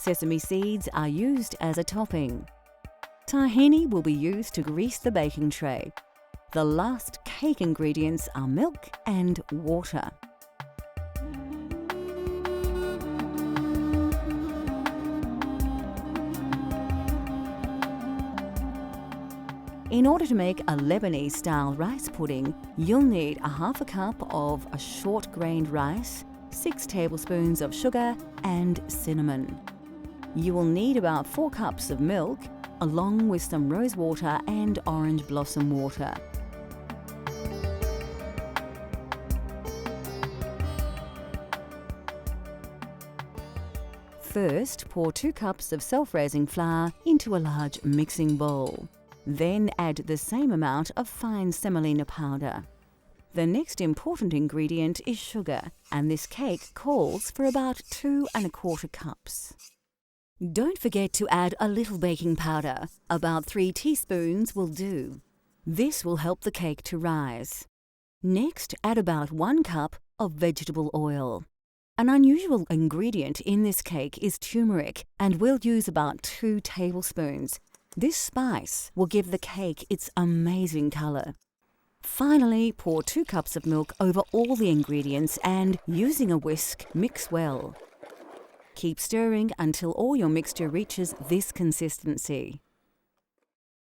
Sesame seeds are used as a topping. Tahini will be used to grease the baking tray. The last cake ingredients are milk and water. In order to make a Lebanese-style rice pudding, you'll need a half a cup of a short-grained rice, 6 tablespoons of sugar and cinnamon. You will need about 4 cups of milk, along with some rose water and orange blossom water. First, pour 2 cups of self-raising flour into a large mixing bowl. Then add the same amount of fine semolina powder. The next important ingredient is sugar, and this cake calls for about 2 1/4 cups. Don't forget to add a little baking powder. About 3 teaspoons will do. This will help the cake to rise. Next, add about 1 cup of vegetable oil. An unusual ingredient in this cake is turmeric, and we'll use about 2 tablespoons. This spice will give the cake its amazing color. Finally, pour 2 cups of milk over all the ingredients and, using a whisk, mix well. Keep stirring until all your mixture reaches this consistency.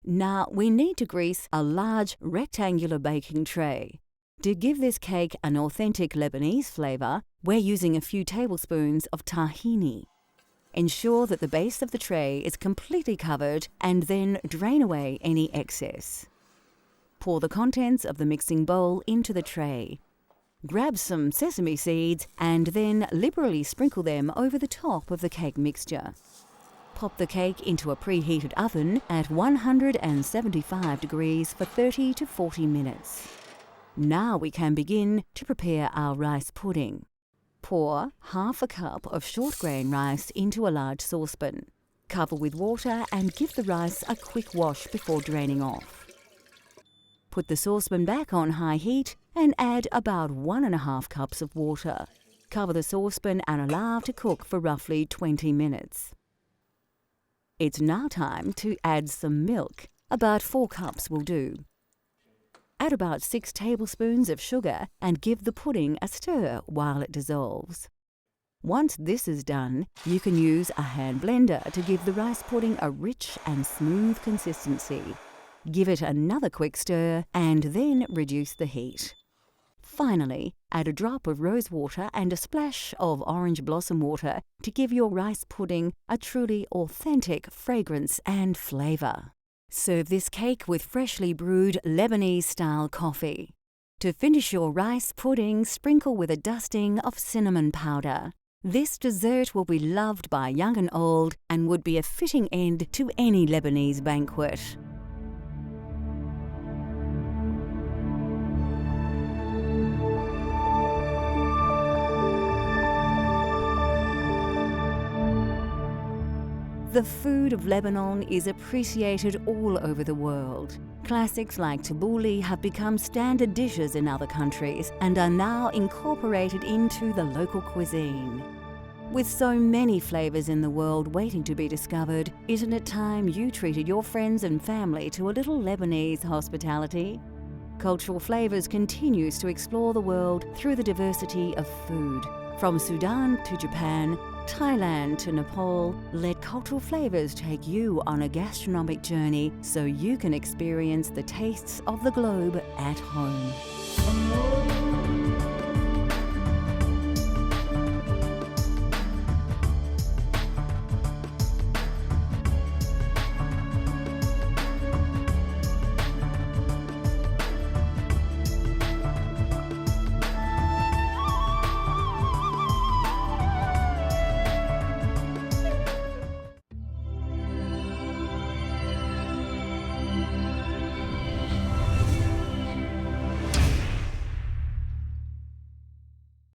Now we need to grease a large rectangular baking tray. To give this cake an authentic Lebanese flavor, we're using a few tablespoons of tahini. Ensure that the base of the tray is completely covered and then drain away any excess. Pour the contents of the mixing bowl into the tray. Grab some sesame seeds and then liberally sprinkle them over the top of the cake mixture. Pop the cake into a preheated oven at 175 degrees for 30 to 40 minutes. Now we can begin to prepare our rice pudding. Pour half a cup of short grain rice into a large saucepan. Cover with water and give the rice a quick wash before draining off. Put the saucepan back on high heat and add about 1 1/2 cups of water. Cover the saucepan and allow to cook for roughly 20 minutes. It's now time to add some milk. About 4 cups will do. Add about 6 tablespoons of sugar and give the pudding a stir while it dissolves. Once this is done, you can use a hand blender to give the rice pudding a rich and smooth consistency. Give it another quick stir and then reduce the heat. Finally, add a drop of rose water and a splash of orange blossom water to give your rice pudding a truly authentic fragrance and flavor. Serve this cake with freshly brewed Lebanese-style coffee. To finish your rice pudding, sprinkle with a dusting of cinnamon powder. This dessert will be loved by young and old and would be a fitting end to any Lebanese banquet. The food of Lebanon is appreciated all over the world. Classics like tabbouleh have become standard dishes in other countries and are now incorporated into the local cuisine. With so many flavors in the world waiting to be discovered, isn't it time you treated your friends and family to a little Lebanese hospitality? Cultural Flavours continues to explore the world through the diversity of food. From Sudan to Japan, Thailand to Nepal, let Cultural Flavours take you on a gastronomic journey so you can experience the tastes of the globe at home.